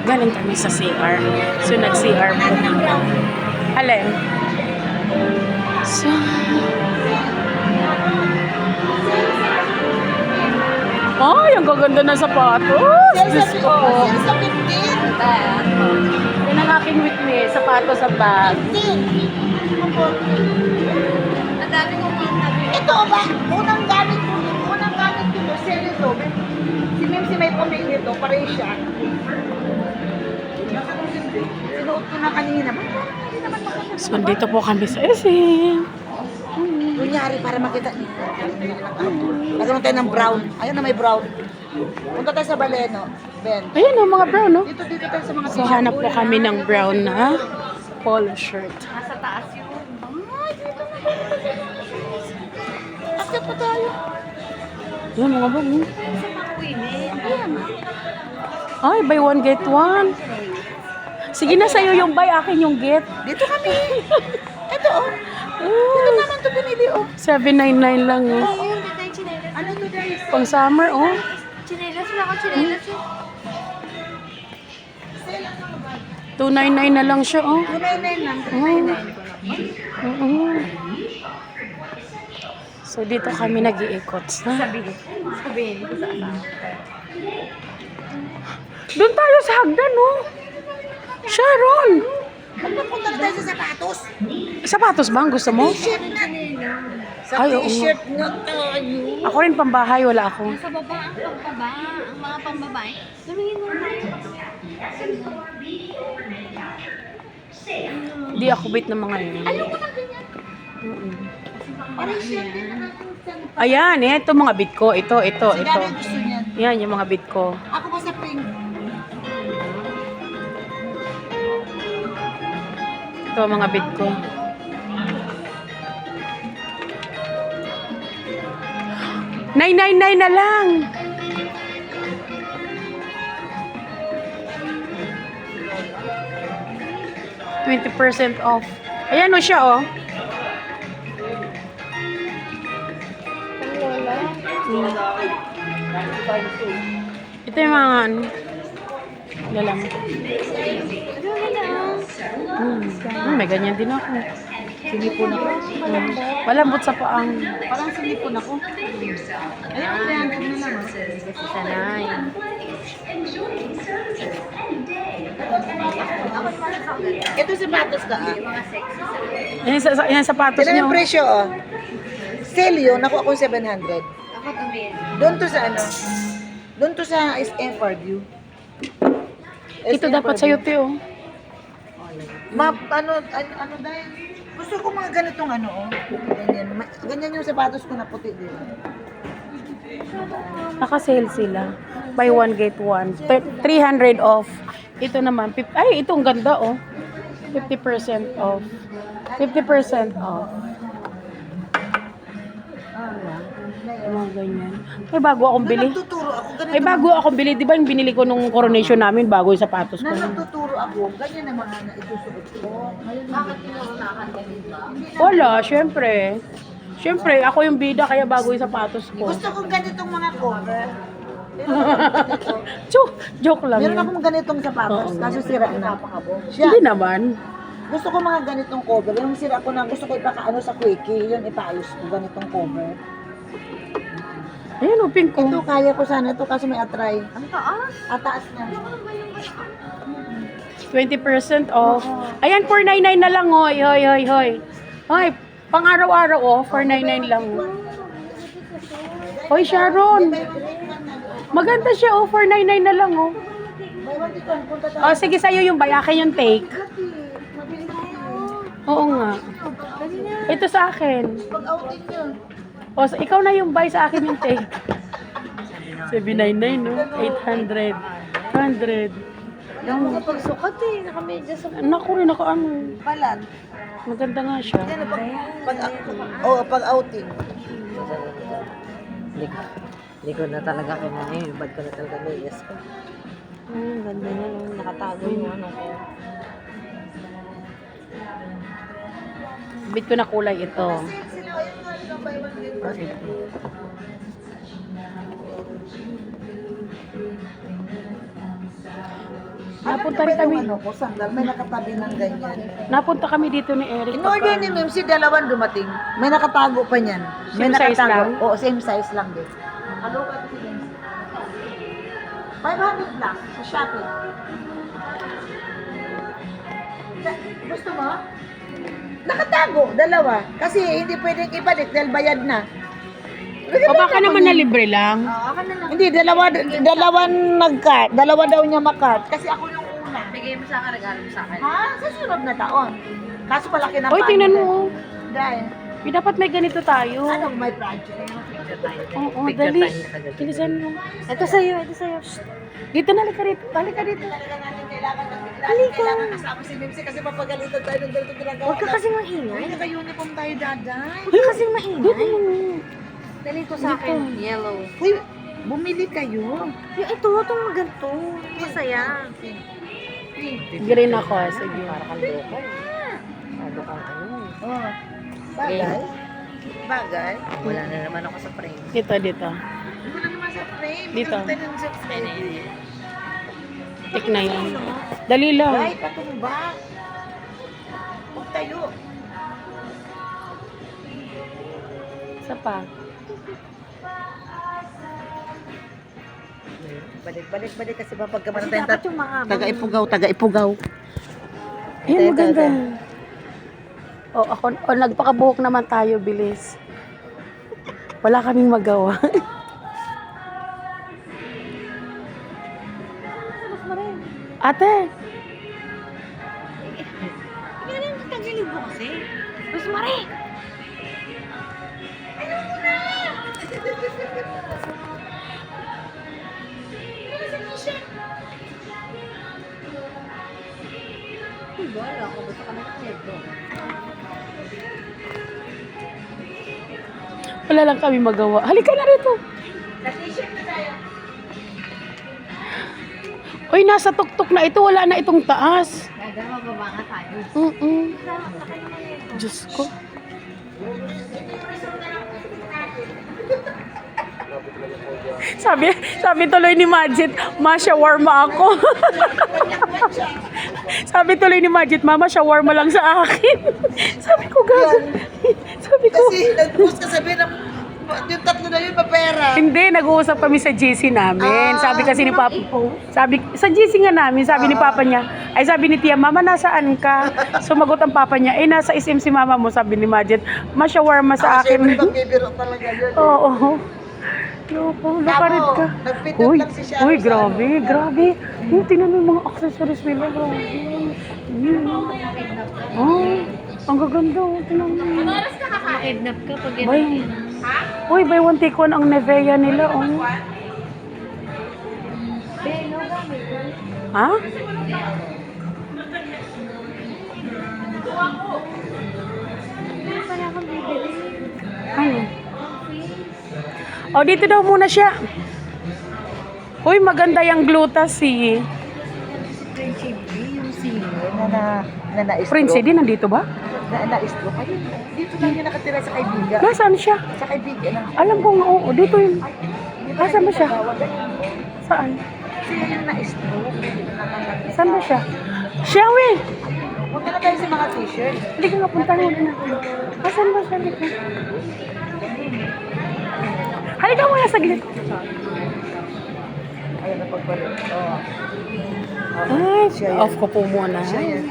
Galing kami sa CR. So, nag-CR po. Alin? So, ay, ang gaganda ng sapatos. Diyos ko po. Sa 15. Yan ang aking witness. Sapatos at bag. 15. Ang dami kong pinabi. Ito ba? Unang gamit ko. Sale ito. Si Mem, si may pamilya ito. Pareho siya. Sinuot ko na kanina. Hindi naman makita. So, dito po kami sa SM. Kunyari, para makita niyo. Nagkaroon tayo ng brown. Ayun na may brown. Punta tayo sa Baleno. Ben. Ayan o, mga brown, no? Dito tayo sa mga So, hanap po kami ng brown na polo shirt. Nasa taas yun. Ay, dito na. Akit pa tayo. Ayan, mga bag, no? Sa mga women. Ay, buy one, get one. Sige na sa'yo yung buy, akin yung get. Dito kami. Ito oh. Dito naman ito pinili oh. 799 lang, oh. Ayun, dito yung chinelas. Ano to guys? Pang summer, oh. Chinelas, wala akong chinelas yun. 299 na lang siya, oh. 299 lang. 299 ko lang. Oo. So, dito kami nag-iikot. Sabihin ko sa asawa. Doon tayo sa hagdan, oh. Sharon! Magpapunta na tayo sa sapatos. Sapatos ba ang gusto mo? T-shirt na. Sa Ay, oo. t-shirt na tayo. Ako rin pambahay, wala ako. Sa baba, ang pambaba, ang mga pambabae. Tumingin mo na. Hindi ako bait ng mga yun. Ayaw ko na ganyan. Parang shirt din na. Ayan, ito mga bit ko. Ito. Si Gabby gusto niya. Yan, yung mga bit ko. Ako pa sa pink. Ito, mga bit ko. $999 na lang. %20 off. Ayan o siya, oh. Ito yung mga ano. Lalang. May ganyan din ako. Silipon ako. Malambot sa paang. Parang silipon ako. Ayun, 300 na lang. Kasi sanay. Ito sapatos ka ah. Mga sexy sa Yan sapatos Ito niyo. yung presyo oh. Sale yun, nakuha ko 700. Ako tumingin. Doon to sa ano? Doon to sa SM Fairview. Ito dapat sa'yo, Teo. Ano dahil? Gusto ko mga ganitong ano oh. Ganyan. Ganyan yung sapatos ko na puti din. Naka-sale sila. Buy one, get one. 300 off. Ito naman. Ay, itong ganda, oh. 50% off. 50% off. Mga ganyan. May bago akong bili. Nagtuturo ako. Ganito. May bago akong bili. Di ba yung binili ko nung coronation namin, bago yung sapatos ko. Nagtuturo ako. Ganyan ang mga naitusuot ko. Bakit tinuunahan ka dito? Wala, syempre. Syempre, ako yung bida, kaya bago yung sapatos ko. Gusto kong ganitong mga cover. Joke lang Meron yun. akong ganitong sapatos, Oo. kaso sira na. Siya, Hindi naman. gusto ko mga ganitong cover. Yung sira ko na, gusto ko ipakaano sa quickie, yun ipaayos ko, ganitong cover. Ayan, pink ko. Ito, kaya ko sana ito kasi may atray. Ang taas. Ataas na. 20% off. Ayan, 499 na lang, hoy. Hoy, pang araw-araw, oh. 499 lang. Hoy, Sharon. Maganda siya, oh. 499 na lang, oh. May one dito, punta tayo. Oh, sige, sa'yo yung buy. Akin yung take. Mabili tayo. Oo nga. Ito sa akin. Pag-outing yun. O, ikaw na yung buy, sa akin yung take. 799, no? 800. 100. Yung mga pagsukat eh. Nakamedya sa Naku rin ako, ano. Palan. Maganda nga siya. Yan, pag-outing. Hindi ko na talaga kinahin. Bad ko na talaga medyas ko. Ganda niya. No? Nakatago yung ano ko. Bit ko na kulay ito. Napunta rin kami. Ano ko, sandal, may nakatabi ng ganyan. Napunta kami dito ni Eric. In-order ni Mimsy, dalawan dumating. May nakatago pa niyan. May Same size nakatago. lang? Oo, same size lang din. Ano ka si Mimsy? 500 lang sa Shopee. Gusto mo? Nakatago, dalawa. Kasi hindi pwedeng ibalik dahil bayad na. O baka naman na libre lang. Hindi, dalawa daw niya makat. Kasi ako yung una. Bigay mo sa akin, regalo mo sa akin. Ha? Sa sunod na taon. Kaso malaki ng Oy, tingnan mo. Dahil, Dapat may ganito tayo. ano may project? Picture tayo. Oo, Picture dali. tayo agad. Bilisan mo. Ito sa'yo, ito sa'yo. Shh. Dito na, halika dito. Halika dito. Talaga natin kailangan kasama si Mimsy kasi mapagalitan tayo ng ganito ginagawa. Huwag ka kasing maingay. Ay, naka-uniform tayo, daday. Huwag ka kasing maingay. Dito naman. Dali ko sa akin. Yellow. Uy, bumili kayo. Yung ito, itong maganto. Masaya. Green ako. Sige. Para kang local. Para kang ano. Oh. Bagay. Bagay. Wala na naman ako sa frame. Dito, dito. Hindi na naman sa frame. Dito. Hindi na sa frame. Tik na yan. Dali lang. Ay, patumba. Huwag tayo. Isa pa. Balik kasi mapagkamanan Kasi tayo. dapat yung mahaba. Taga-ipugaw. Ayan, maganda. O, nagpakabuhok naman tayo, bilis. Wala kaming magawa. Ate, Ganun ang tagilid mo kasi. Rosemary! Ay, wala ako. Basta ka nakakwento. wala lang kami magawa. Halika na rito. Uy, nasa tuktok na ito. Wala na itong taas. Kaya mababa nga tayo. Diyos ko. Sabi tuloy ni Majid, ma, shawarma ako. Sabi tuloy ni Majid, mama, shawarma lang sa akin. Sabi ko, gago. Sabi ko, Kasi nag-post ka sabihin ng yung tatlo na yun, papera. hindi, nag-uusap kami sa GC namin. Sabi kasi ni Papa, sa GC nga namin, sabi ni Papa niya, ay sabi ni Tia, mama, nasaan ka? Sumagot ang Papa niya, nasa SM si mama mo, sabi ni Majid, ma, shawarma sa Siyempre, akin. magbibiro talaga yun. Oo. Loko, lukarit ka. Nagpindot lang si Sharon Uy, sa grabe, grabe. Yung tingnan mo yung mga accessories nila, grabe. Oh, ang gaganda. Tingnan mo. Makidnap ka pag Bay, uy, buy one take one ang Nevea nila, oh. Ha? Ano? Oh, dito daw muna siya. Uy, maganda yung glutasy. yung senior na na-stroke. Prince, di nandito ba? Na-stroke. Ayun, dito lang yung nakatira sa kaibigan. Nasaan siya? Sa kaibigan lang. Alam ko nga, oo, dito yun. Nasaan ba siya? Saan? Sila yung na-stroke. Saan ba siya? Siya, we! Punta na tayo sa mga t-shirt. Hindi ka nga punta muna natin. Nasaan ba siya? Dito. Halika muna saglit. Ayun na pagbalik. Oh. Ay, Siya yan. off ko po muna. Siya yan.